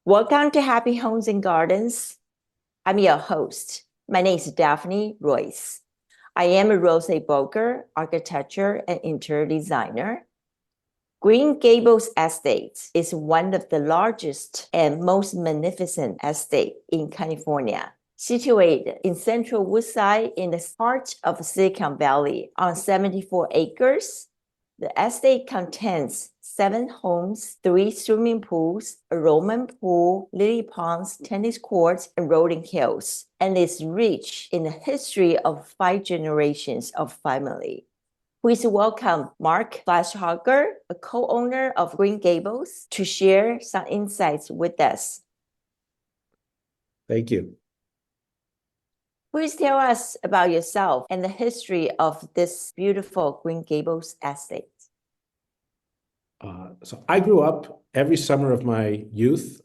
Welcome to Happy Homes and Gardens. I'm your host. My name is Daphne Royse. I am a real estate broker, architecture, and interior designer. Green Gables Estate is one of the largest and most magnificent estates in California. Situated in central Woodside in the heart of Silicon Valley on 74 acres, the estate contains 7 homes, 3 swimming pools, a Roman pool, lily ponds, tennis courts, and rolling hills, and is rich in the history of 5 generations of family. Please welcome Marc Fleishhacker, a co-owner of Green Gables, to share some insights with us. Thank you. Please tell us about yourself and the history of this beautiful Green Gables estate. So I grew up every summer of my youth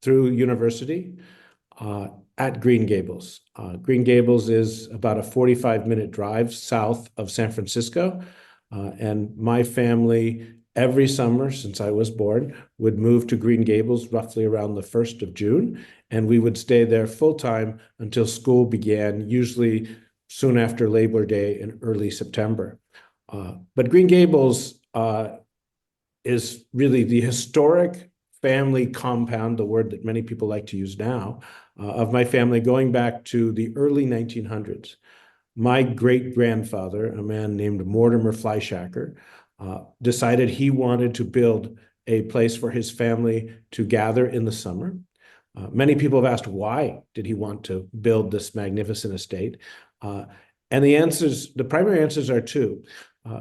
through university at Green Gables. Green Gables is about a 45-minute drive south of San Francisco. And my family, every summer since I was born, would move to Green Gables roughly around the 1st of June. And we would stay there full-time until school began, usually soon after Labor Day in early September. But Green Gables is really the historic family compound, the word that many people like to use now, of my family going back to the early 1900s. My great-grandfather, a man named Mortimer Fleishhacker, decided he wanted to build a place for his family to gather in the summer. Many people have asked, why did he want to build this magnificent estate? And the primary answers are 2.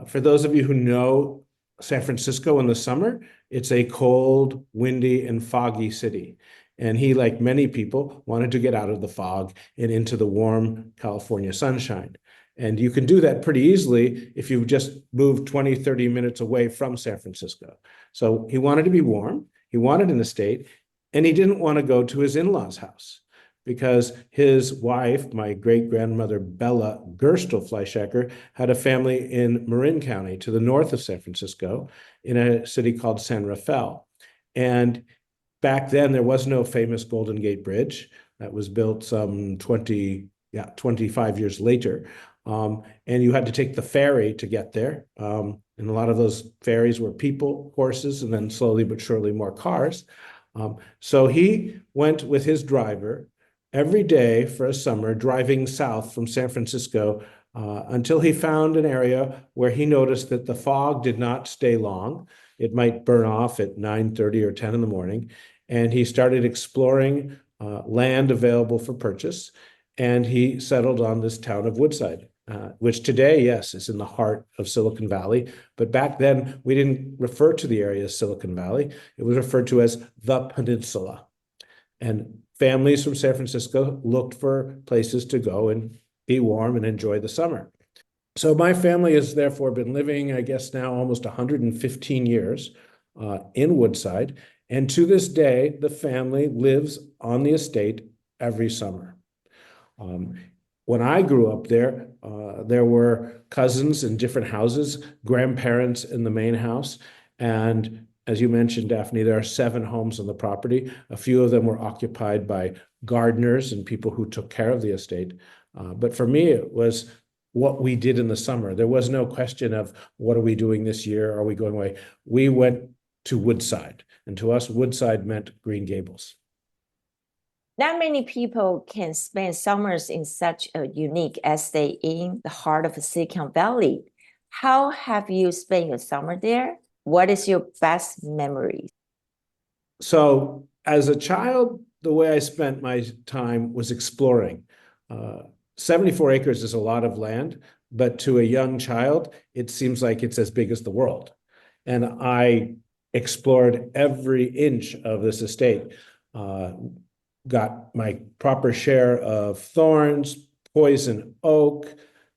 For those of you who know San Francisco in the summer, it's a cold, windy, and foggy city. And he, like many people, wanted to get out of the fog and into the warm California sunshine. And you can do that pretty easily if you just move 20, 30 minutes away from San Francisco. So he wanted to be warm, he wanted an estate, and he didn't want to go to his in-laws' house because his wife, my great-grandmother Bella Gerstle Fleishhacker, had a family in Marin County to the north of San Francisco in a city called San Rafael. And back then, there was no famous Golden Gate Bridge that was built some 25 years later. And you had to take the ferry to get there. And a lot of those ferries were people, horses, and then slowly but surely more cars. So he went with his driver every day for a summer, driving south from San Francisco until he found an area where he noticed that the fog did not stay long. It might burn off at 9:30 or 10 in the morning. And he started exploring land available for purchase. And he settled on this town of Woodside, which today, yes, is in the heart of Silicon Valley. But back then, we didn't refer to the area as Silicon Valley. It was referred to as the Peninsula. And families from San Francisco looked for places to go and be warm and enjoy the summer. So my family has therefore been living, I guess now almost 115 years in Woodside. And to this day, the family lives on the estate every summer. When I grew up there, there were cousins in different houses, grandparents in the main house, and as you mentioned, Daphne, there are 7 homes on the property. A few of them were occupied by gardeners and people who took care of the estate. But for me, it was what we did in the summer. There was no question of what are we doing this year? Are we going away? We went to Woodside. And to us, Woodside meant Green Gables. Not many people can spend summers in such a unique estate in the heart of Silicon Valley. How have you spent your summer there? What is your best memory? So as a child, the way I spent my time was exploring. 74 acres is a lot of land, but to a young child, it seems like it's as big as the world. And I explored every inch of this estate, got my proper share of thorns, poison oak,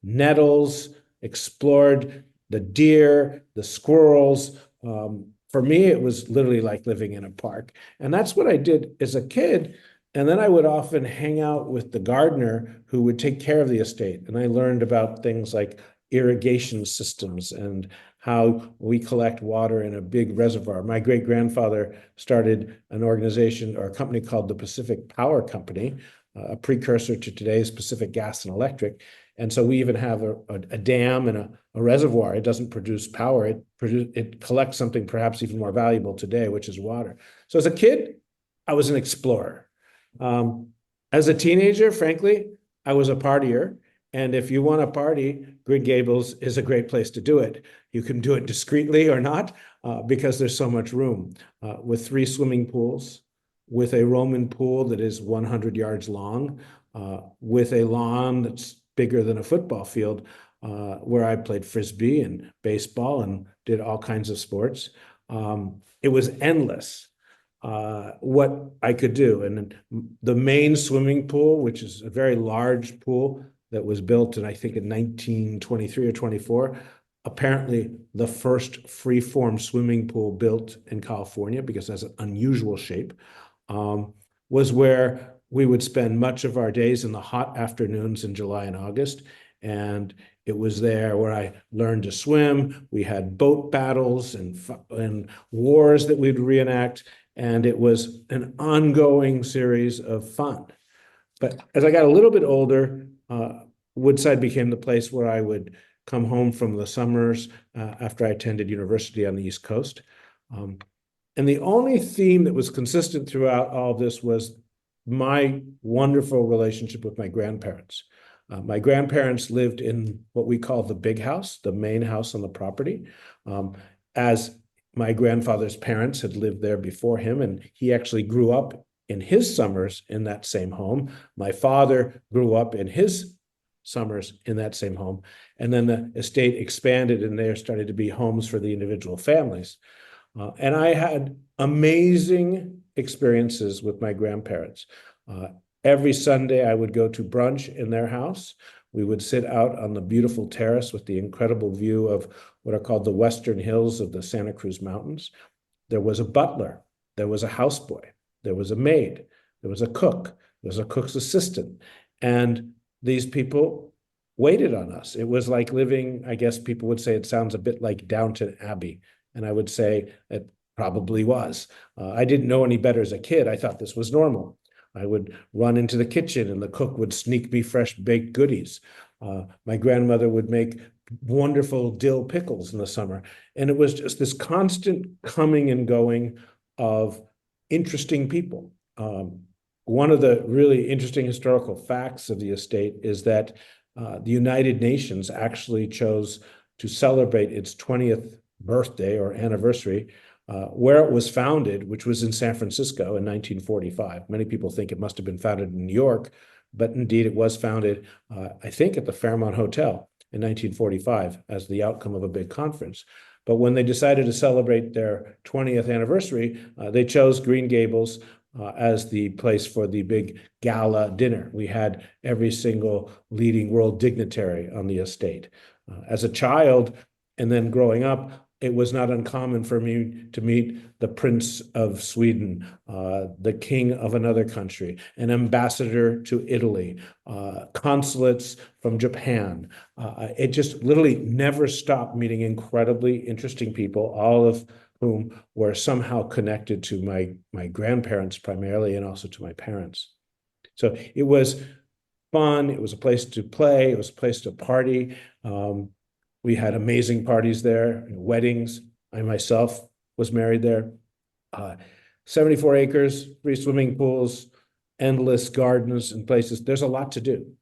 nettles, explored the deer, the squirrels. For me, it was literally like living in a park. And that's what I did as a kid. And then I would often hang out with the gardener who would take care of the estate. And I learned about things like irrigation systems and how we collect water in a big reservoir. My great-grandfather started an organization or a company called the Pacific Power Company, a precursor to today's Pacific Gas and Electric. And so we even have a dam and a reservoir. It doesn't produce power. It collects something perhaps even more valuable today, which is water. So as a kid, I was an explorer. As a teenager, frankly, I was a partier. And if you want to party, Green Gables is a great place to do it. You can do it discreetly or not, because there's so much room, with 3 swimming pools, with a Roman pool that is 100 yards long, with a lawn that's bigger than a football field, where I played frisbee and baseball and did all kinds of sports. It was endless what I could do. And the main swimming pool, which is a very large pool that was built in, I think, in 1923 or 24, apparently the first free-form swimming pool built in California, because it has an unusual shape, was where we would spend much of our days in the hot afternoons in July and August. And it was there where I learned to swim. We had boat battles and wars that we'd reenact. And it was an ongoing series of fun. But as I got a little bit older, Woodside became the place where I would come home from the summers after I attended university on the East Coast. And the only theme that was consistent throughout all of this was my wonderful relationship with my grandparents. My grandparents lived in what we call the big house, the main house on the property, as my grandfather's parents had lived there before him, and he actually grew up in his summers in that same home. My father grew up in his summers in that same home. And then the estate expanded, and there started to be homes for the individual families. And I had amazing experiences with my grandparents. Every Sunday, I would go to brunch in their house. We would sit out on the beautiful terrace with the incredible view of what are called the Western Hills of the Santa Cruz Mountains. There was a butler, there was a houseboy, there was a maid, there was a cook, there was a cook's assistant. And these people waited on us. It was like living, I guess people would say it sounds a bit like Downton Abbey. And I would say it probably was. I didn't know any better as a kid. I thought this was normal. I would run into the kitchen and the cook would sneak me fresh baked goodies. My grandmother would make wonderful dill pickles in the summer. And it was just this constant coming and going of interesting people. One of the really interesting historical facts of the estate is that the United Nations actually chose to celebrate its 20th birthday or anniversary where it was founded, which was in San Francisco in 1945. Many people think it must have been founded in New York, but indeed it was founded, I think, at the Fairmont Hotel in 1945 as the outcome of a big conference. But when they decided to celebrate their 20th anniversary, they chose Green Gables as the place for the big gala dinner. We had every single leading world dignitary on the estate. As a child, and then growing up, it was not uncommon for me to meet the Prince of Sweden, the king of another country, an ambassador to Italy, consulates from Japan. It just literally never stopped meeting incredibly interesting people, all of whom were somehow connected to my grandparents primarily, and also to my parents. So it was fun. It was a place to play. It was a place to party. We had amazing parties there, weddings. I myself was married there. 74 acres, 3 swimming pools, endless gardens and places. There's a lot to do.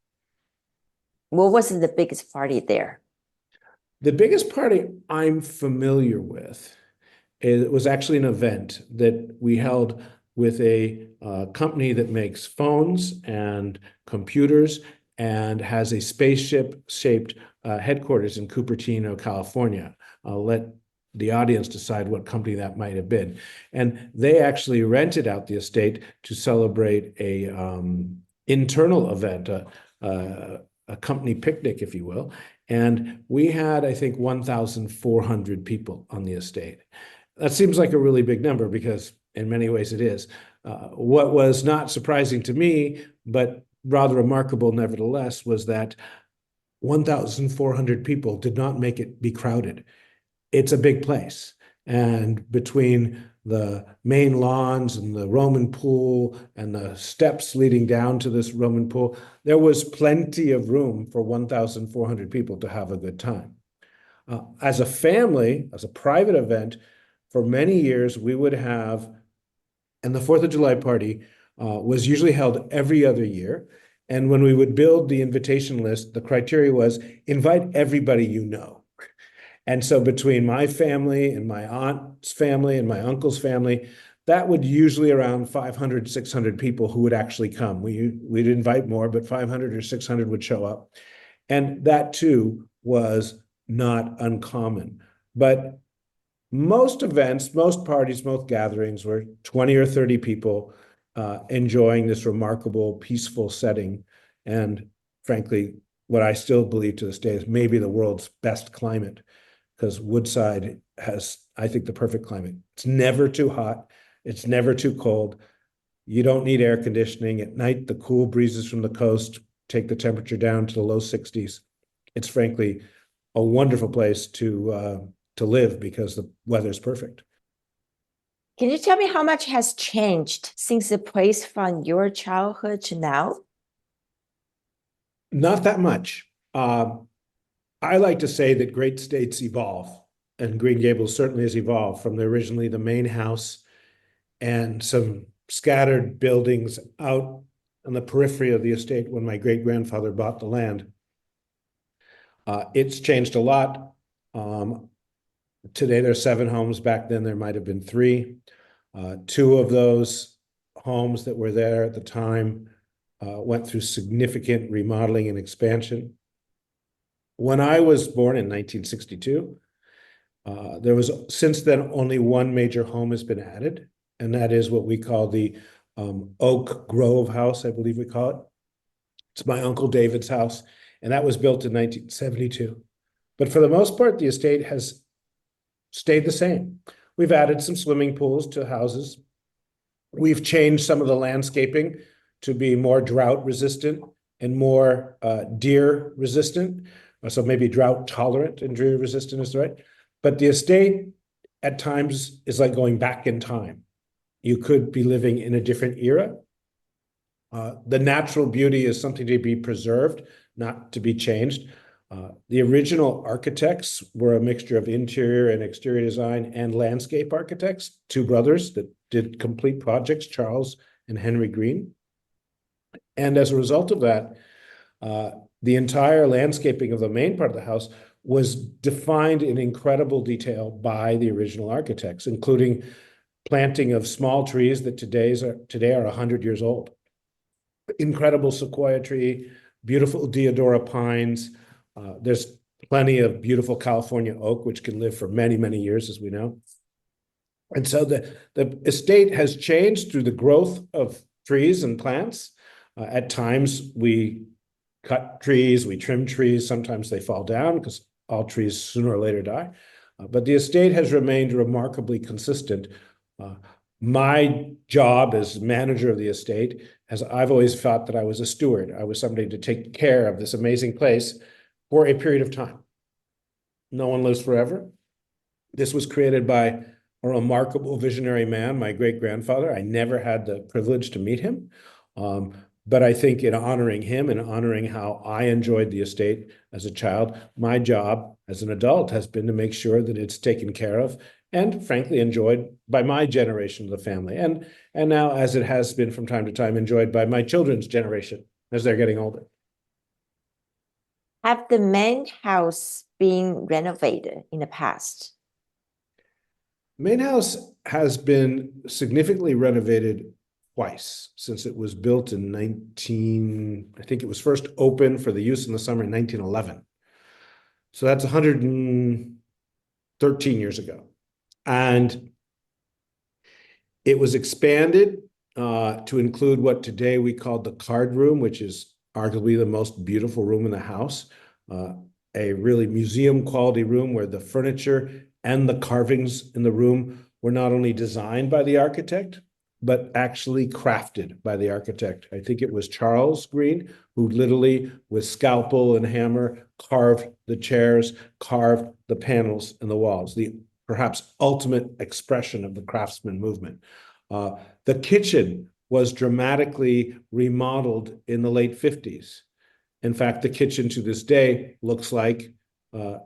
What was the biggest party there? The biggest party I'm familiar with, it was actually an event that we held with a company that makes phones and computers and has a spaceship-shaped headquarters in Cupertino, California. I'll let the audience decide what company that might have been. And they actually rented out the estate to celebrate a internal event, a company picnic, if you will. And we had, I think, 1,400 people on the estate. That seems like a really big number because in many ways it is. What was not surprising to me, but rather remarkable nevertheless, was that 1,400 people did not make it be crowded. It's a big place. And between the main lawns and the Roman pool and the steps leading down to this Roman pool, there was plenty of room for 1,400 people to have a good time. As a family, as a private event, for many years, we would have, and the 4th of July party was usually held every other year. And when we would build the invitation list, the criteria was invite everybody you know. And so between my family and my aunt's family and my uncle's family, that would usually around 500, 600 people who would actually come. We'd invite more, but 500 or 600 would show up. And that too was not uncommon. But most events, most parties, most gatherings were 20 or 30 people enjoying this remarkable, peaceful setting. And frankly, what I still believe to this day is maybe the world's best climate, because Woodside has, I think, the perfect climate. It's never too hot. It's never too cold. You don't need air conditioning. At night, the cool breezes from the coast take the temperature down to the low 60s. It's frankly a wonderful place to live because the weather is perfect. Can you tell me how much has changed since the place from your childhood to now? Not that much. I like to say that great states evolve, and Green Gables certainly has evolved from originally the main house and some scattered buildings out on the periphery of the estate when my great-grandfather bought the land. It's changed a lot. Today, there's 7 homes. Back then, there might have been 3. 2 of those homes that were there at the time went through significant remodeling and expansion. When I was born in 1962, there was, since then, only one major home has been added, and that is what we call the Oak Grove house, I believe we call it. It's my Uncle David's house, and that was built in 1972. But for the most part, the estate has stayed the same. We've added some swimming pools to houses. We've changed some of the landscaping to be more drought resistant and more deer resistant. So maybe drought tolerant and deer resistant is right. But the estate at times is like going back in time. You could be living in a different era. The natural beauty is something to be preserved, not to be changed. The original architects were a mixture of interior and exterior design and landscape architects, 2 brothers that did complete projects, Charles and Henry Green. And as a result of that, the entire landscaping of the main part of the house was defined in incredible detail by the original architects, including planting of small trees that today are 100 years old. Incredible sequoia tree, beautiful deodora pines. There's plenty of beautiful California oak, which can live for many, many years, as we know. And so the estate has changed through the growth of trees and plants. At times, we cut trees, we trim trees. Sometimes they fall down because all trees sooner or later die. But the estate has remained remarkably consistent. My job as manager of the estate, as I've always thought that I was a steward. I was somebody to take care of this amazing place for a period of time. No one lives forever. This was created by a remarkable visionary man, my great-grandfather. I never had the privilege to meet him. But I think in honoring him and honoring how I enjoyed the estate as a child, my job as an adult has been to make sure that it's taken care of and frankly enjoyed by my generation of the family. And now, as it has been from time to time, enjoyed by my children's generation as they're getting older. Have the main house been renovated in the past? Main house has been significantly renovated twice since it was built in I think it was first opened for the use in the summer in 1911. So that's 113 years ago. And it was expanded to include what today we call the card room, which is arguably the most beautiful room in the house, a really museum quality room where the furniture and the carvings in the room were not only designed by the architect, but actually crafted by the architect. I think it was Charles Green, who literally, with scalpel and hammer, carved the chairs, carved the panels and the walls, the perhaps ultimate expression of the craftsman movement. The kitchen was dramatically remodeled in the late 50s. In fact, the kitchen to this day looks like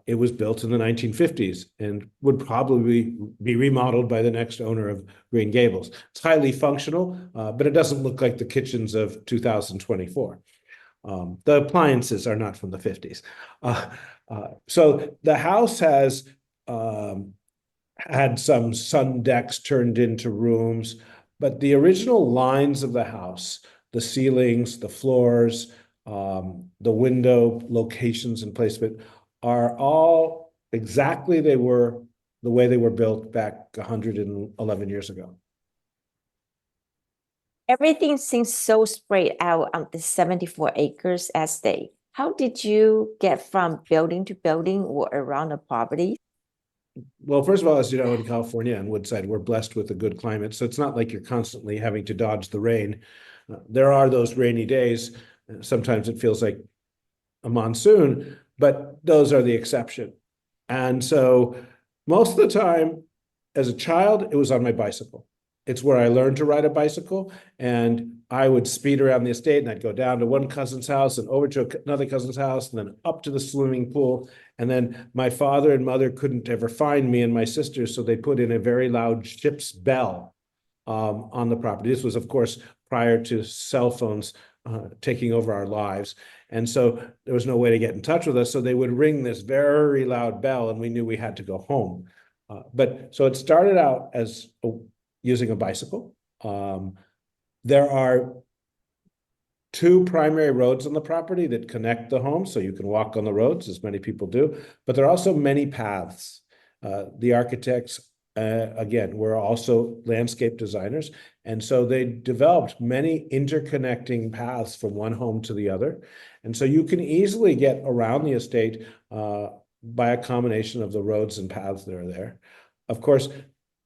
it was built in the 1950s and would probably be remodeled by the next owner of Green Gables. It's highly functional, but it doesn't look like the kitchens of 2024. The appliances are not from the 50s. So the house has had some sun decks turned into rooms, but the original lines of the house, the ceilings, the floors, the window locations and placement are all exactly the way they were built back 111 years ago. Everything seems so spread out on the 74 acres estate. How did you get from building to building or around the property? Well, first of all, as you know, in California and Woodside, we're blessed with a good climate. So it's not like you're constantly having to dodge the rain. There are those rainy days. Sometimes it feels like a monsoon, but those are the exception. And so most of the time, as a child, it was on my bicycle. It's where I learned to ride a bicycle, and I would speed around the estate, and I'd go down to one cousin's house and over to another cousin's house, and then up to the swimming pool. And then my father and mother couldn't ever find me and my sisters, so they put in a very loud ship's bell on the property. This was, of course, prior to cell phones taking over our lives. And so there was no way to get in touch with us. So they would ring this very loud bell, and we knew we had to go home. But so it started out as using a bicycle. There are two primary roads on the property that connect the homes, so you can walk on the roads, as many people do, but there are also many paths. The architects, again, were also landscape designers, and so they developed many interconnecting paths from one home to the other. And so you can easily get around the estate by a combination of the roads and paths that are there. Of course,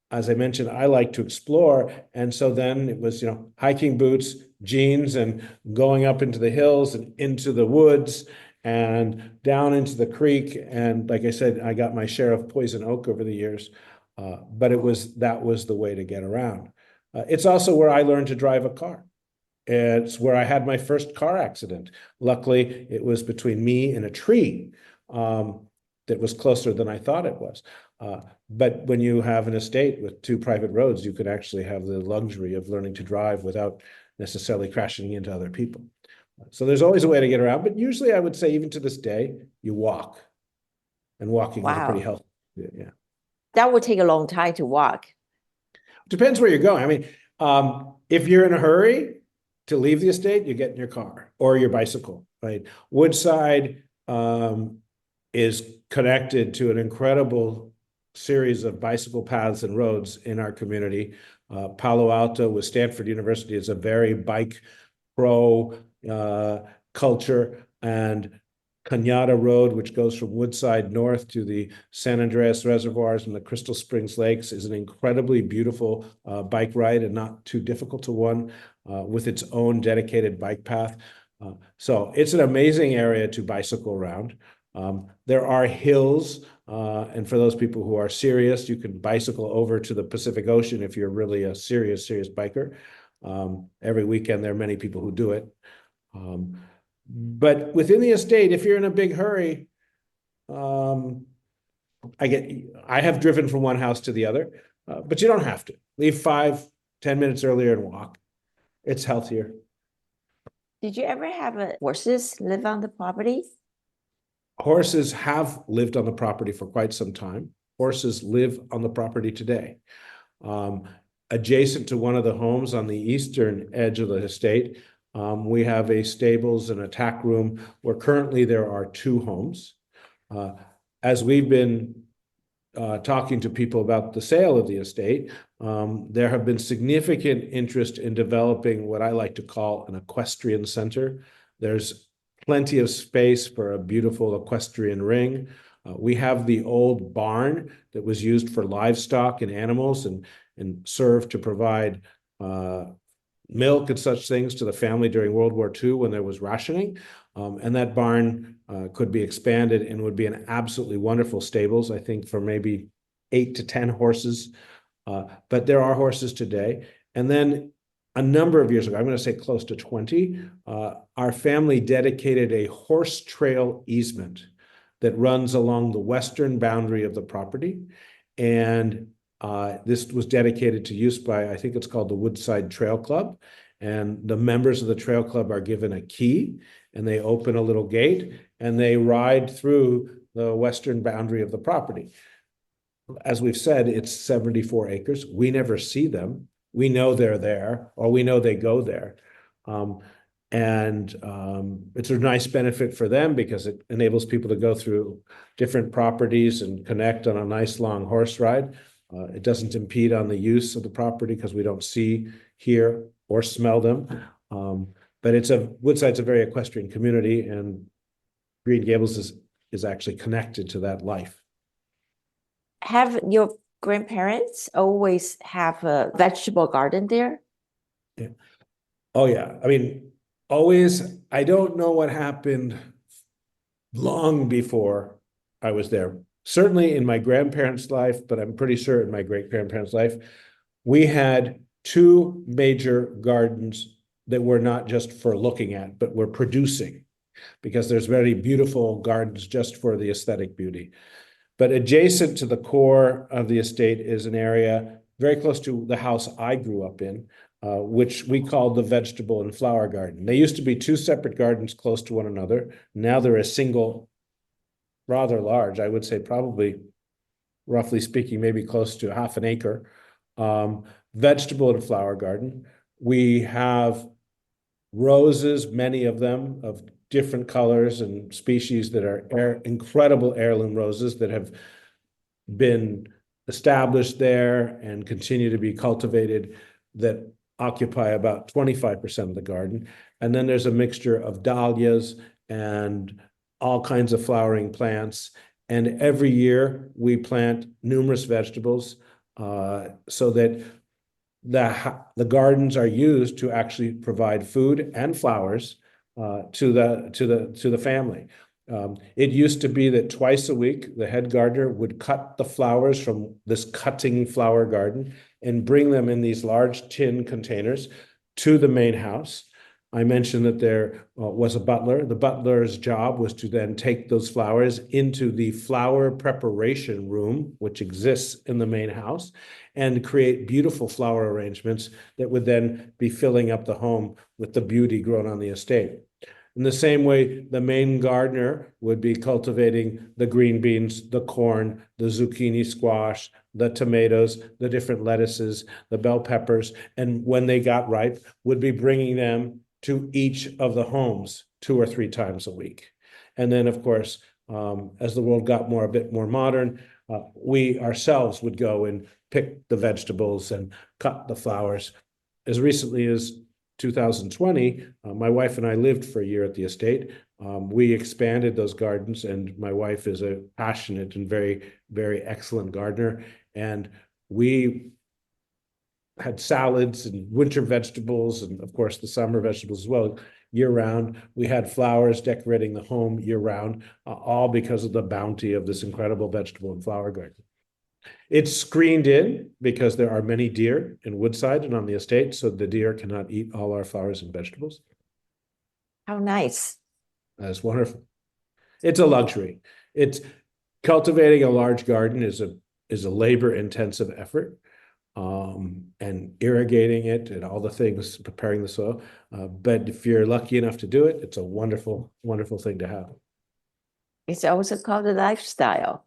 as I mentioned, I like to explore. And so then it was, hiking boots, jeans, and going up into the hills and into the woods and down into the creek. And like I said, I got my share of poison oak over the years, but that was the way to get around. It's also where I learned to drive a car. It's where I had my first car accident. Luckily, it was between me and a tree that was closer than I thought it was. But when you have an estate with two private roads, you can actually have the luxury of learning to drive without necessarily crashing into other people. So there's always a way to get around, but usually I would say even to this day, you walk. And walking is a pretty healthy, yeah. That would take a long time to walk. Depends where you're going. I mean, if you're in a hurry to leave the estate, you get in your car or your bicycle, right? Woodside is connected to an incredible series of bicycle paths and roads in our community. Palo Alto with Stanford University is a very bike pro culture, and Cañada Road, which goes from Woodside north to the San Andreas Reservoirs and the Crystal Springs Lakes, is an incredibly beautiful bike ride and not too difficult to run with its own dedicated bike path. So it's an amazing area to bicycle around. There are hills, and for those people who are serious, you can bicycle over to the Pacific Ocean if you're really a serious biker. Every weekend, there are many people who do it. But within the estate, if you're in a big hurry, I have driven from one house to the other, but you don't have to. Leave 5-10 minutes earlier and walk. It's healthier. Did you ever have horses live on the property? Horses have lived on the property for quite some time. Horses live on the property today. Adjacent to one of the homes on the eastern edge of the estate, we have a stables and a tack room where currently there are 2 homes. As we've been talking to people about the sale of the estate, there have been significant interest in developing what I like to call an equestrian center. There's plenty of space for a beautiful equestrian ring. We have the old barn that was used for livestock and animals and served to provide milk and such things to the family during World War II when there was rationing. And that barn could be expanded and would be an absolutely wonderful stables, I think, for maybe 8 to 10 horses. But there are horses today. And then a number of years ago, I'm going to say close to 20, our family dedicated a horse trail easement that runs along the western boundary of the property. And this was dedicated to use by, I think it's called the Woodside Trail Club. And the members of the trail club are given a key, and they open a little gate, and they ride through the western boundary of the property. As we've said, it's 74 acres. We never see them. We know they're there, or we know they go there. It's a nice benefit for them because it enables people to go through different properties and connect on a nice long horse ride. It doesn't impede on the use of the property because we don't see, hear, or smell them. But Woodside's a very equestrian community, and Green Gables is actually connected to that life. Have your grandparents always have a vegetable garden there? Yeah. Oh, yeah. I mean, always. I don't know what happened long before I was there. Certainly in my grandparents' life, but I'm pretty sure in my great-grandparents' life, we had 2 major gardens that were not just for looking at, but were producing, because there's very beautiful gardens just for the aesthetic beauty. But adjacent to the core of the estate is an area very close to the house I grew up in, which we called the vegetable and flower garden. They used to be 2 separate gardens close to one another. Now they're a single, rather large, I would say probably, roughly speaking, maybe close to half an acre, vegetable and flower garden. We have roses, many of them, of different colors and species that are incredible heirloom roses that have been established there and continue to be cultivated, that occupy about 25% of the garden. And then there's a mixture of dahlias and all kinds of flowering plants. And every year we plant numerous vegetables so that the gardens are used to actually provide food and flowers to the family. It used to be that twice a week, the head gardener would cut the flowers from this cutting flower garden and bring them in these large tin containers to the main house. I mentioned that there was a butler. The butler's job was to then take those flowers into the flower preparation room, which exists in the main house, and create beautiful flower arrangements that would then be filling up the home with the beauty grown on the estate. In the same way, the main gardener would be cultivating the green beans, the corn, the zucchini squash, the tomatoes, the different lettuces, the bell peppers, and when they got ripe, would be bringing them to each of the homes 2 or 3 times a week. And then, of course, as the world got a bit more modern, we ourselves would go and pick the vegetables and cut the flowers. As recently as 2020, my wife and I lived for a year at the estate. We expanded those gardens, and my wife is a passionate and very, very excellent gardener. And we had salads and winter vegetables, and of course the summer vegetables as well, year round. We had flowers decorating the home year round, all because of the bounty of this incredible vegetable and flower garden. It's screened in because there are many deer in Woodside and on the estate, so the deer cannot eat all our flowers and vegetables. How nice. That's wonderful. It's a luxury. It's cultivating a large garden is a labor-intensive effort. And irrigating it and all the things, preparing the soil. But if you're lucky enough to do it, it's a wonderful, wonderful thing to have. It's also called a lifestyle.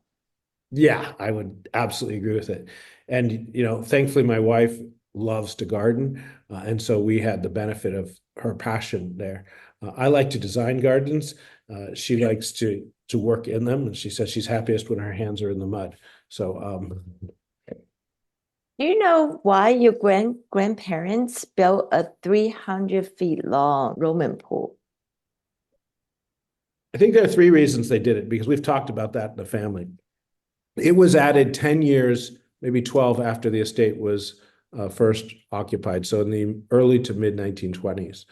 Yeah, I would absolutely agree with it. And, thankfully, my wife loves to garden. And so we had the benefit of her passion there. I like to design gardens. She likes to work in them. And she says she's happiest when her hands are in the mud. So, Do you know why your grandparents built a 300 feet long Roman pool? I think there are 3 reasons they did it, because we've talked about that in the family. It was added 10 years, maybe 12 after the estate was first occupied, so in the early to mid 1920s.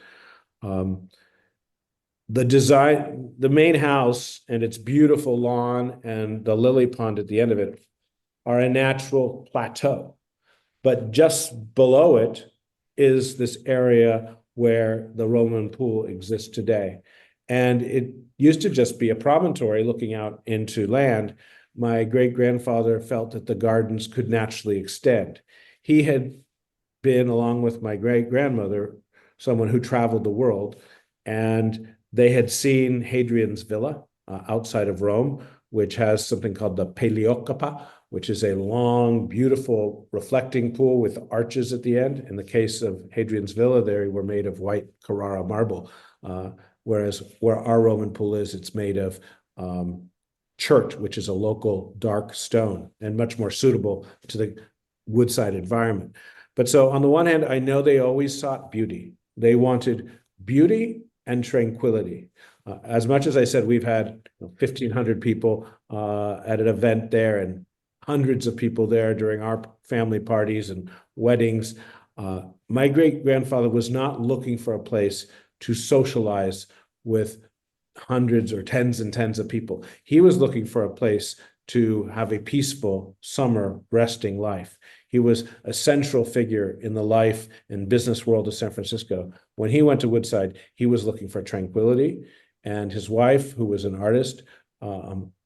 The design, the main house and its beautiful lawn and the lily pond at the end of it are a natural plateau. But just below it is this area where the Roman pool exists today. And it used to just be a promontory looking out into land. My great-grandfather felt that the gardens could naturally extend. He had been, along with my great-grandmother, someone who traveled the world, and they had seen Hadrian's Villa outside of Rome, which has something called the Paleocapa, which is a long, beautiful reflecting pool with arches at the end. In the case of Hadrian's Villa, they were made of white Carrara marble, whereas where our Roman pool is, it's made of chert, which is a local dark stone and much more suitable to the woodside environment. But so on the one hand, I know they always sought beauty. They wanted beauty and tranquility. As much as I said, we've had 1,500 people at an event there and hundreds of people there during our family parties and weddings. My great-grandfather was not looking for a place to socialize with hundreds or tens and tens of people. He was looking for a place to have a peaceful summer resting life. He was a central figure in the life and business world of San Francisco. When he went to Woodside, he was looking for tranquility. And his wife, who was an artist,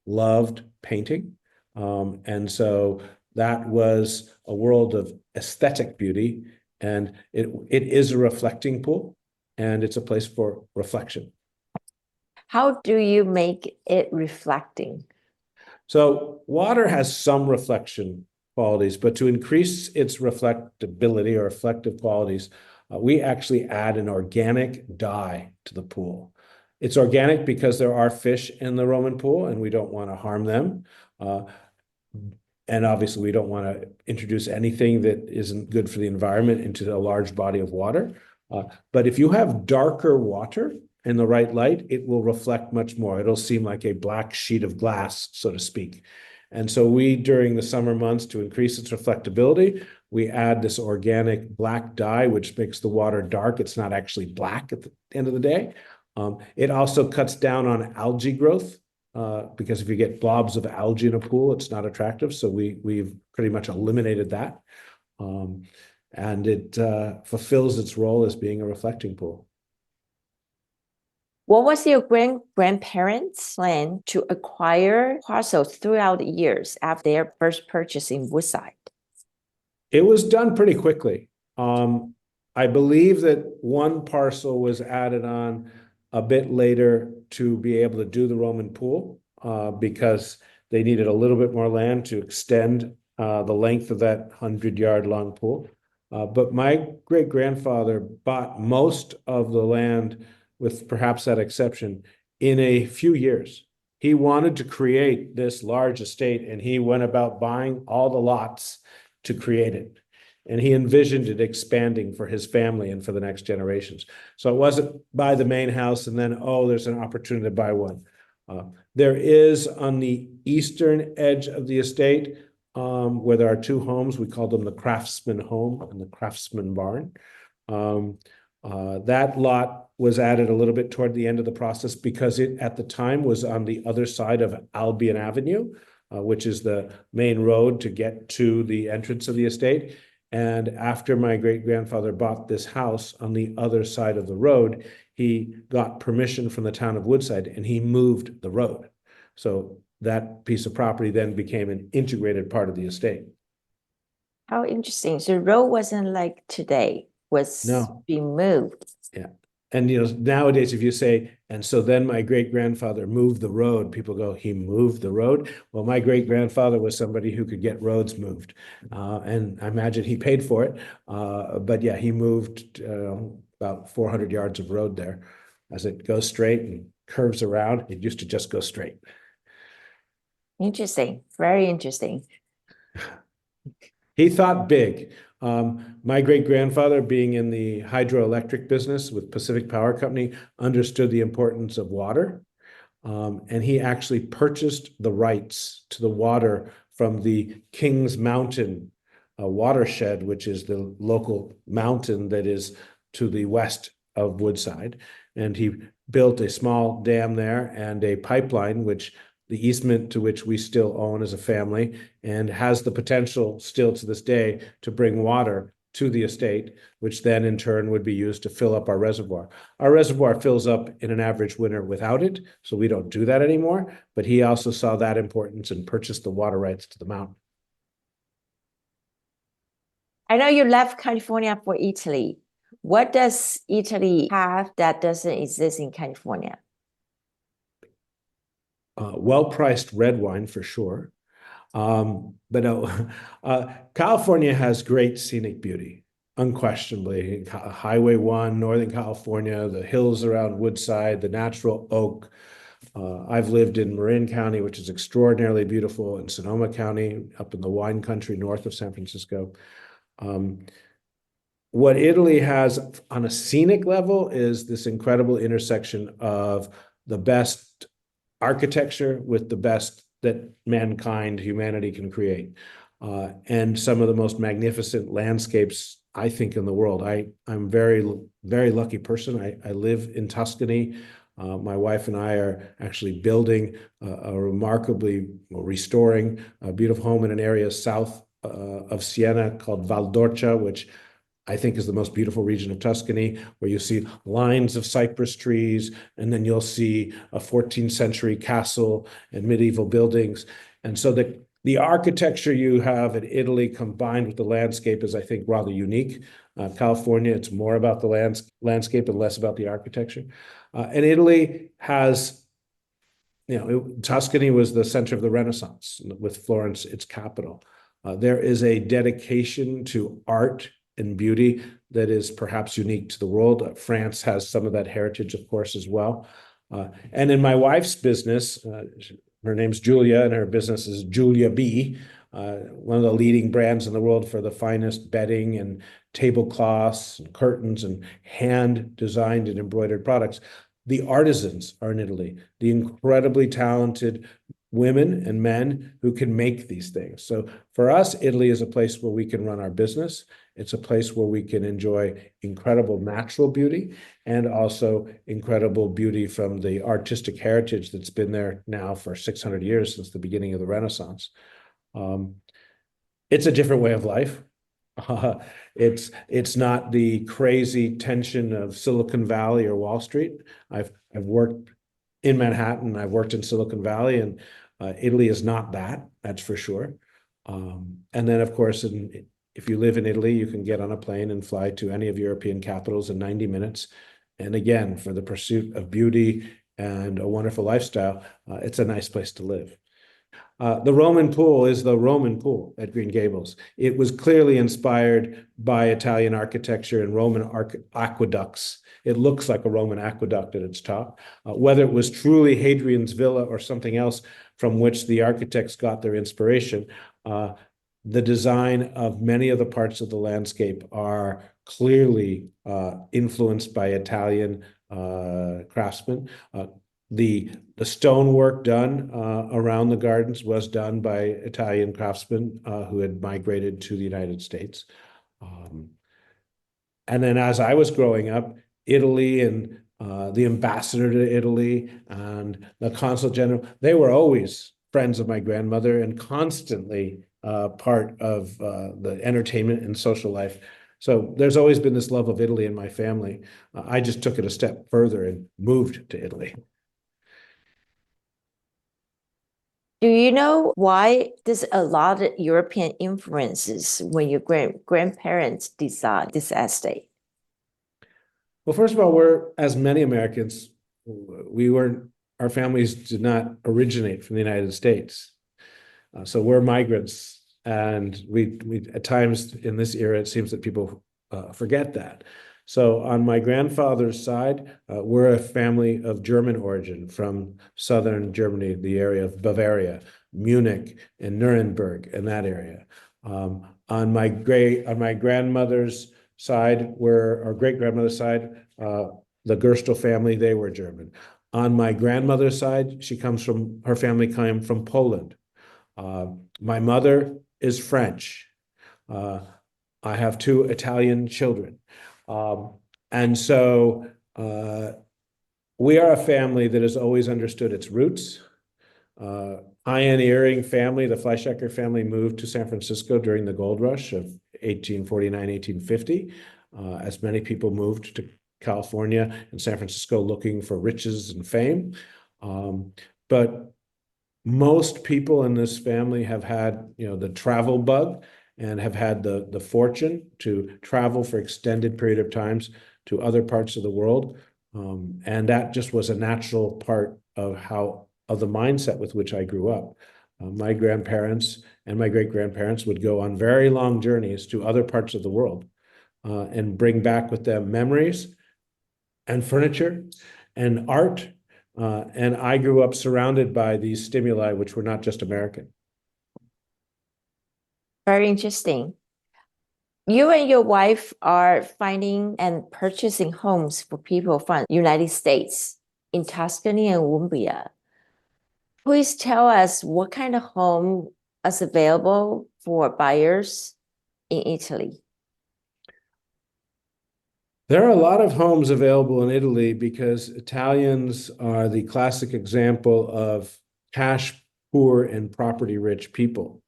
loved painting. And so that was a world of aesthetic beauty. And it is a reflecting pool, and it's a place for reflection. How do you make it reflecting? So water has some reflection qualities, but to increase its reflectability or reflective qualities, we actually add an organic dye to the pool. It's organic because there are fish in the Roman pool and we don't want to harm them. And obviously we don't want to introduce anything that isn't good for the environment into a large body of water. But if you have darker water in the right light, it will reflect much more. It'll seem like a black sheet of glass, so to speak. And so we, during the summer months, to increase its reflectability, we add this organic black dye, which makes the water dark. It's not actually black at the end of the day. It also cuts down on algae growth, because if you get blobs of algae in a pool, it's not attractive. So we've pretty much eliminated that. And it fulfills its role as being a reflecting pool. What was your grandparents' plan to acquire parcels throughout the years after their first purchase in Woodside? It was done pretty quickly. I believe that one parcel was added on a bit later to be able to do the Roman pool, because they needed a little bit more land to extend the length of that 100-yard long pool. But my great-grandfather bought most of the land, with perhaps that exception, in a few years. He wanted to create this large estate, and he went about buying all the lots to create it. And he envisioned it expanding for his family and for the next generations. So it wasn't buy the main house and then, oh, there's an opportunity to buy one. There is on the eastern edge of the estate, where there are two homes. We call them the Craftsman Home and the Craftsman Barn. That lot was added a little bit toward the end of the process because it, at the time, was on the other side of Albion Avenue, which is the main road to get to the entrance of the estate. And after my great-grandfather bought this house on the other side of the road, he got permission from the town of Woodside and he moved the road. So that piece of property then became an integrated part of the estate. How interesting. So the road wasn't like today, was being moved. Yeah. And nowadays, if you say, and so then my great-grandfather moved the road, people go, he moved the road? Well, my great-grandfather was somebody who could get roads moved. And I imagine he paid for it. But yeah, he moved about 400 yards of road there. As it goes straight and curves around, it used to just go straight. Interesting. Very interesting. He thought big. My great-grandfather, being in the hydroelectric business with Pacific Power Company, understood the importance of water. And he actually purchased the rights to the water from the Kings Mountain watershed, which is the local mountain that is to the west of Woodside. And he built a small dam there and a pipeline, which the easement to which we still own as a family, and has the potential still to this day to bring water to the estate, which then in turn would be used to fill up our reservoir. Our reservoir fills up in an average winter without it, so we don't do that anymore. But he also saw that importance and purchased the water rights to the mountain. I know you left California for Italy. What does Italy have that doesn't exist in California? Well-priced red wine for sure. But no, California has great scenic beauty, unquestionably. Highway 1, Northern California, the hills around Woodside, the natural oak. I've lived in Marin County, which is extraordinarily beautiful, in Sonoma County, up in the wine country north of San Francisco. What Italy has on a scenic level is this incredible intersection of the best architecture with the best that humanity can create, and some of the most magnificent landscapes, I think, in the world. I'm very, very lucky person. I live in Tuscany. My wife and I are actually building restoring a beautiful home in an area south of Siena called Val d'Orcia, which I think is the most beautiful region of Tuscany, where you see lines of cypress trees, and then you'll see a 14th century castle and medieval buildings. And so the architecture you have in Italy combined with the landscape is, I think, rather unique. California, it's more about the landscape and less about the architecture. And Italy has, Tuscany was the center of the Renaissance, with Florence, its capital. There is a dedication to art and beauty that is perhaps unique to the world. France has some of that heritage, of course, as well. And in my wife's business, her name's Julia, and her business is Julia B, one of the leading brands in the world for the finest bedding and tablecloths and curtains and hand-designed and embroidered products. The artisans are in Italy, the incredibly talented women and men who can make these things. So for us, Italy is a place where we can run our business. It's a place where we can enjoy incredible natural beauty and also incredible beauty from the artistic heritage that's been there now for 600 years, since the beginning of the Renaissance. It's a different way of life. It's not the crazy tension of Silicon Valley or Wall Street. I've worked in Manhattan, I've worked in Silicon Valley, and Italy is not that, that's for sure. And then, of course, if you live in Italy, you can get on a plane and fly to any of European capitals in 90 minutes. And again, for the pursuit of beauty and a wonderful lifestyle, it's a nice place to live. The Roman pool is the Roman pool at Green Gables. It was clearly inspired by Italian architecture and Roman aqueducts. It looks like a Roman aqueduct at its top. Whether it was truly Hadrian's villa or something else from which the architects got their inspiration, the design of many of the parts of the landscape are clearly influenced by Italian craftsmen. The stonework done around the gardens was done by Italian craftsmen who had migrated to the United States. And then as I was growing up, Italy and the ambassador to Italy and the consul general, they were always friends of my grandmother and constantly part of the entertainment and social life. So there's always been this love of Italy in my family. I just took it a step further and moved to Italy. Do you know why there's a lot of European influences when your grandparents designed this estate? Well, first of all, as many Americans, our families did not originate from the United States. So we're migrants, and we at times in this era, it seems that people forget that. So on my grandfather's side, we're a family of German origin from southern Germany, the area of Bavaria, Munich, and Nuremberg, and that area. On my grandmother's side, our great-grandmother's side, the Gerstel family, they were German. On my grandmother's side, her family came from Poland. My mother is French. I have two Italian children. And so we are a family that has always understood its roots. Pioneering family, the Fleishhacker family moved to San Francisco during the gold rush of 1849, 1850, as many people moved to California and San Francisco looking for riches and fame. But most people in this family have had, the travel bug and have had the fortune to travel for extended period of times to other parts of the world. And that just was a natural part of the mindset with which I grew up. My grandparents and my great-grandparents would go on very long journeys to other parts of the world and bring back with them memories and furniture and art. And I grew up surrounded by these stimuli, which were not just American. Very interesting. You and your wife are finding and purchasing homes for people from United States in Tuscany and Umbria. Please tell us what kind of home is available for buyers in Italy. There are a lot of homes available in Italy because Italians are the classic example of cash poor and property rich people.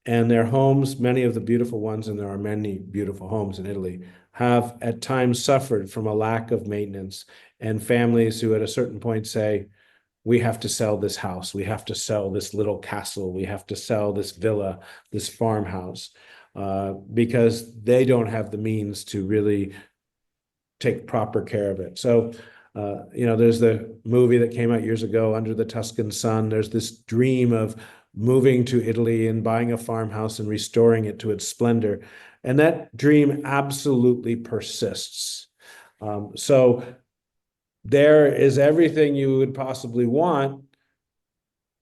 And their homes, many of the beautiful ones, and there are many beautiful homes in Italy, have at times suffered from a lack of maintenance, and families who at a certain point say, we have to sell this house, we have to sell this little castle, we have to sell this villa, this farmhouse, because they don't have the means to really take proper care of it. So, there's the movie that came out years ago, Under the Tuscan Sun. There's this dream of moving to Italy and buying a farmhouse and restoring it to its splendor. And that dream absolutely persists. So there is everything you would possibly want.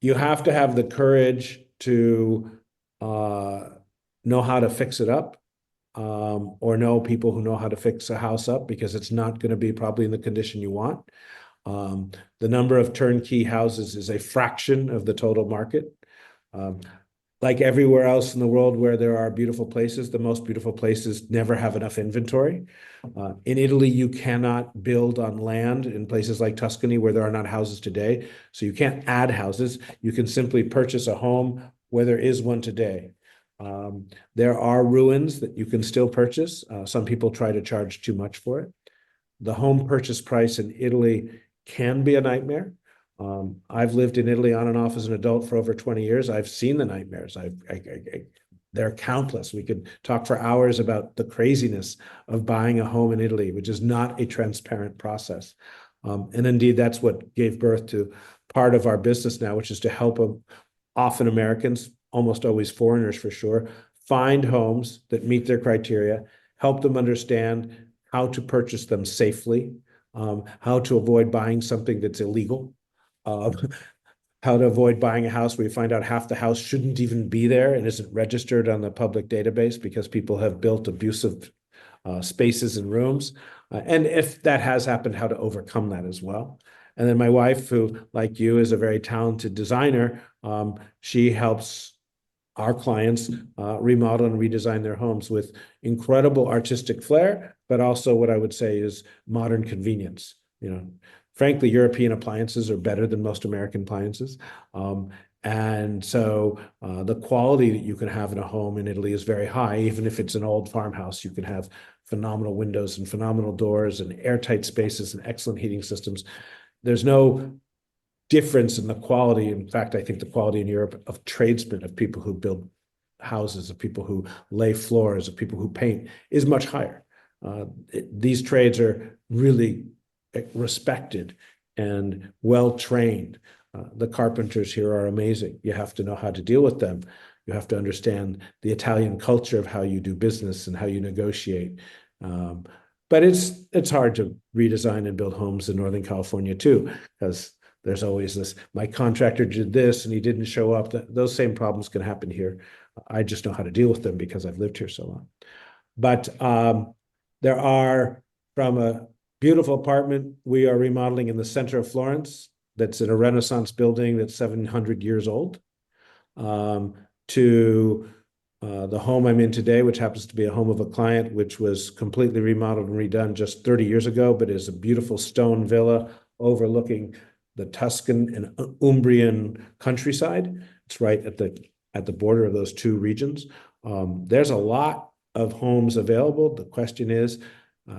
You have to have the courage to know how to fix it up, or know people who know how to fix a house up, because it's not going to be probably in the condition you want. The number of turnkey houses is a fraction of the total market. Like everywhere else in the world where there are beautiful places, the most beautiful places never have enough inventory. In Italy, you cannot build on land in places like Tuscany where there are not houses today. So you can't add houses. You can simply purchase a home where there is one today. There are ruins that you can still purchase. Some people try to charge too much for it. The home purchase price in Italy can be a nightmare. I've lived in Italy on and off as an adult for over 20 years. I've seen the nightmares. They're countless. We could talk for hours about the craziness of buying a home in Italy, which is not a transparent process. And indeed, that's what gave birth to part of our business now, which is to help often Americans, almost always foreigners for sure, find homes that meet their criteria, help them understand how to purchase them safely, how to avoid buying something that's illegal, how to avoid buying a house where you find out half the house shouldn't even be there and isn't registered on the public database because people have built abusive spaces and rooms. And if that has happened, how to overcome that as well. And then my wife, who, like you, is a very talented designer, she helps our clients remodel and redesign their homes with incredible artistic flair, but also what I would say is modern convenience. Frankly, European appliances are better than most American appliances. And so the quality that you can have in a home in Italy is very high. Even if it's an old farmhouse, you can have phenomenal windows and phenomenal doors and airtight spaces and excellent heating systems. There's no difference in the quality. In fact, I think the quality in Europe of tradesmen, of people who build houses, of people who lay floors, of people who paint, is much higher. These trades are really respected and well-trained. The carpenters here are amazing. You have to know how to deal with them. You have to understand the Italian culture of how you do business and how you negotiate. But it's hard to redesign and build homes in Northern California too, because there's always this, my contractor did this and he didn't show up. Those same problems can happen here. I just know how to deal with them because I've lived here so long. But there are, from a beautiful apartment we are remodeling in the center of Florence, that's in a Renaissance building that's 700 years old, to The home I'm in today, which happens to be a home of a client, which was completely remodeled and redone just 30 years ago, but is a beautiful stone villa overlooking the Tuscan and Umbrian countryside. It's right at the border of those two regions. There's a lot of homes available. The question is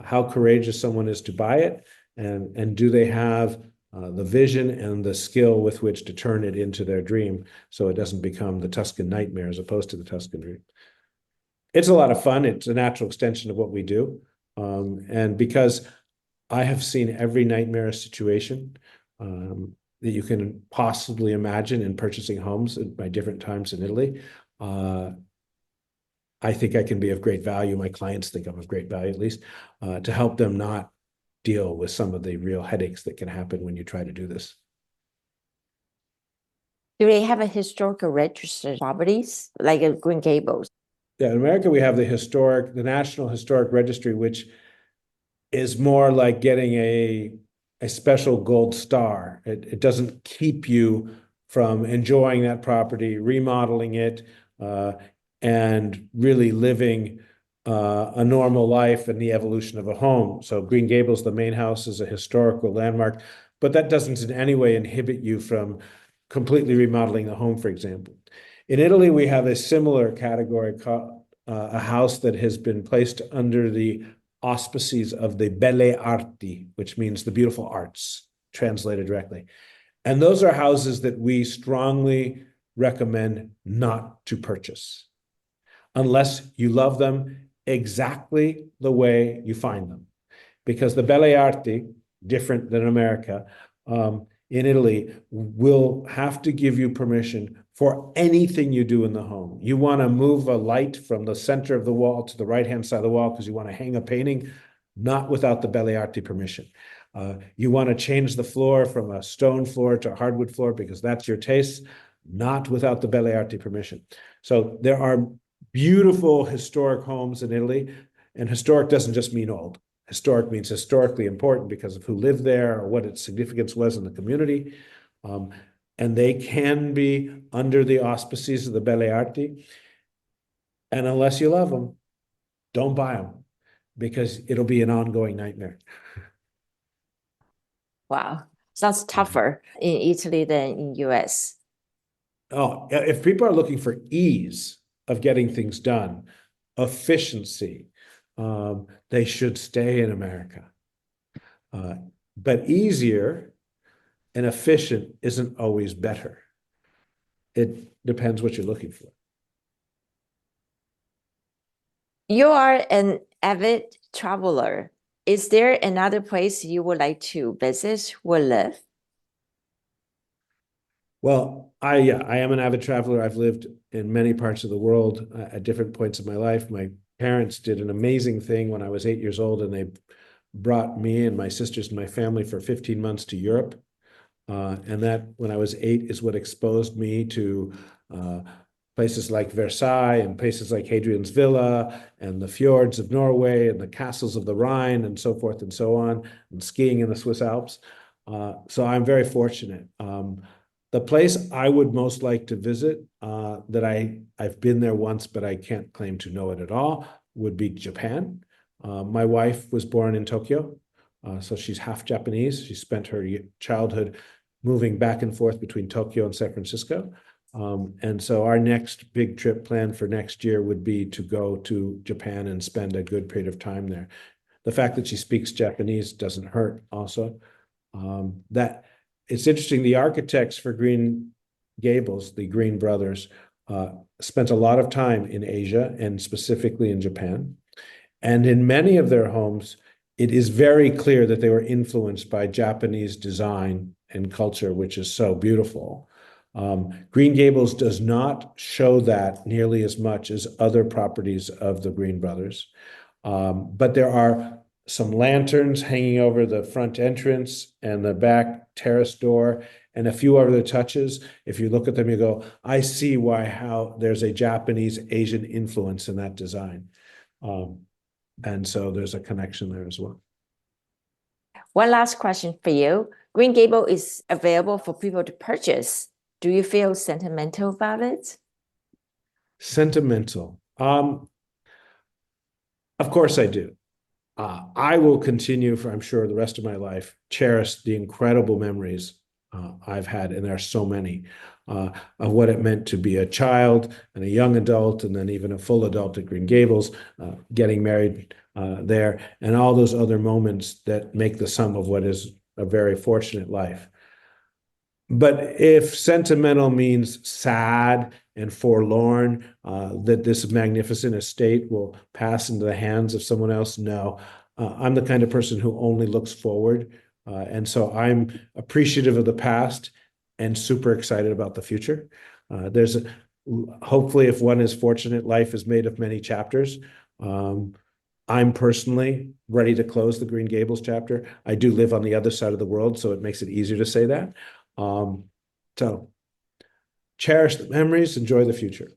how courageous someone is to buy it, and do they have the vision and the skill with which to turn it into their dream so it doesn't become the Tuscan nightmare as opposed to the Tuscan dream. It's a lot of fun. It's a natural extension of what we do. And because I have seen every nightmare situation that you can possibly imagine in purchasing homes by different times in Italy, I think I can be of great value. My clients think I'm of great value, at least, to help them not deal with some of the real headaches that can happen when you try to do this. Do they have a historical registered properties like a Green Gables? Yeah, in America, we have the National Historic Registry, which is more like getting a special gold star. It doesn't keep you from enjoying that property, remodeling it, and really living a normal life and the evolution of a home. So Green Gables, the main house, is a historical landmark, but that doesn't in any way inhibit you from completely remodeling the home, for example. In Italy, we have a similar category called a house that has been placed under the auspices of the Belle Arti, which means the beautiful arts, translated directly. And those are houses that we strongly recommend not to purchase unless you love them exactly the way you find them. Because the Belle Arti, different than America, in Italy, will have to give you permission for anything you do in the home. You want to move a light from the center of the wall to the right-hand side of the wall because you want to hang a painting, not without the Belle Arti permission. You want to change the floor from a stone floor to a hardwood floor because that's your taste, not without the Belle Arti permission. So there are beautiful historic homes in Italy, and historic doesn't just mean old. Historic means historically important because of who lived there or what its significance was in the community. And they can be under the auspices of the Belle Arti. And unless you love them, don't buy them because it'll be an ongoing nightmare. Wow, sounds tougher in Italy than in US. Oh, if people are looking for ease of getting things done, efficiency, they should stay in America. But easier and efficient isn't always better. It depends what you're looking for. You are an avid traveler. Is there another place you would like to visit or live? Well, I am an avid traveler. I've lived in many parts of the world at different points of my life. My parents did an amazing thing when I was 8 years old, and they brought me and my sisters and my family for 15 months to Europe. And that, when I was 8, is what exposed me to places like Versailles and places like Hadrian's Villa and the fjords of Norway and the castles of the Rhine and so forth and so on, and skiing in the Swiss Alps. So I'm very fortunate. The place I would most like to visit, that I've been there once, but I can't claim to know it at all, would be Japan. My wife was born in Tokyo, so she's half Japanese. She spent her childhood moving back and forth between Tokyo and San Francisco. And so our next big trip planned for next year would be to go to Japan and spend a good period of time there. The fact that she speaks Japanese doesn't hurt also. That it's interesting, the architects for Green Gables, the Green brothers, spent a lot of time in Asia and specifically in Japan. And in many of their homes, it is very clear that they were influenced by Japanese design and culture, which is so beautiful. Green Gables does not show that nearly as much as other properties of the Green brothers. But there are some lanterns hanging over the front entrance and the back terrace door, and a few other touches. If you look at them, you go, I see how there's a Japanese Asian influence in that design. And so there's a connection there as well. One last question for you. Green Gable is available for people to purchase. Do you feel sentimental about it? Sentimental. Of course I do. I will continue for, I'm sure, the rest of my life, cherish the incredible memories I've had, and there are so many, of what it meant to be a child and a young adult, and then even a full adult at Green Gables, getting married there, and all those other moments that make the sum of what is a very fortunate life. But if sentimental means sad and forlorn, that this magnificent estate will pass into the hands of someone else, no. I'm the kind of person who only looks forward. And so I'm appreciative of the past and super excited about the future. Hopefully, if one is fortunate, life is made of many chapters. I'm personally ready to close the Green Gables chapter. I do live on the other side of the world, so it makes it easier to say that. So cherish the memories, enjoy the future.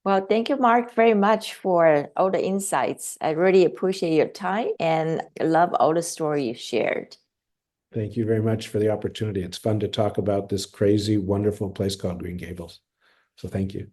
Well, thank you, Marc, very much for all the insights. I really appreciate your time and love all the story you shared. Thank you very much for the opportunity. It's fun to talk about this crazy, wonderful place called Green Gables. So thank you.